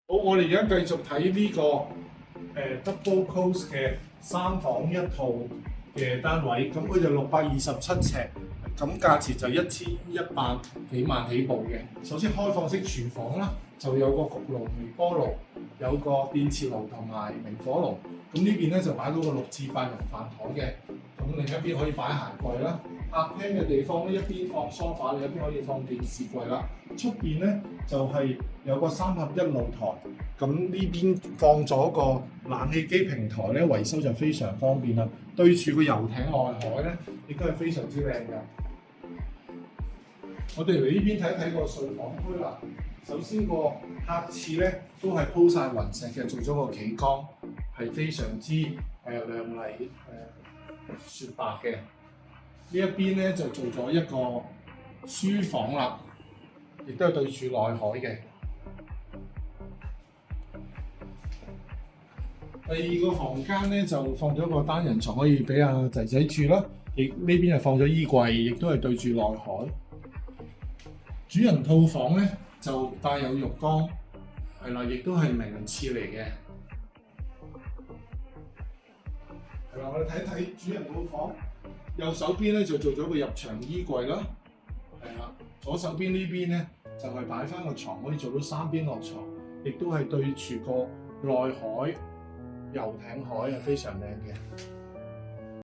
好，我哋而家繼續睇呢、double close 嘅3房1套嘅單位，咁佢就627尺，咁價錢就1100幾萬起步嘅。首先開放式廚房啦，就有個焗爐、微波爐，有個電磁爐同埋明火爐。咁呢邊咧就擺到個6至8人飯台嘅，咁另一邊可以擺鞋櫃啦。客廳嘅地方呢，一邊放梳化，另一邊可以放電視櫃啦。出邊咧就係、有個3合1露台，咁呢邊放咗個冷氣機平台咧，維修就非常方便啦。對住個遊艇外海咧，亦都係非常之靚嘅。我哋嚟呢邊睇睇個睡房區啦。首先個客廁咧都係鋪晒雲石嘅，做咗個企缸，係非常之亮麗雪白嘅。呢一邊咧就做咗一個書房啦，亦都係對住內海嘅。第二個房間咧就放咗個單人床，可以俾阿仔仔住啦。亦呢邊係放咗衣櫃，亦都係對住內海。主人套房咧就帶有浴缸，係啦，亦都係名廁嚟嘅。係啦，我哋睇睇主人套房。右手邊咧就做咗個入牆衣櫃啦，係啦。左手邊呢邊咧就係擺翻個床，可以做到3邊落床，亦都係對住個內海遊艇海，係非常靚嘅。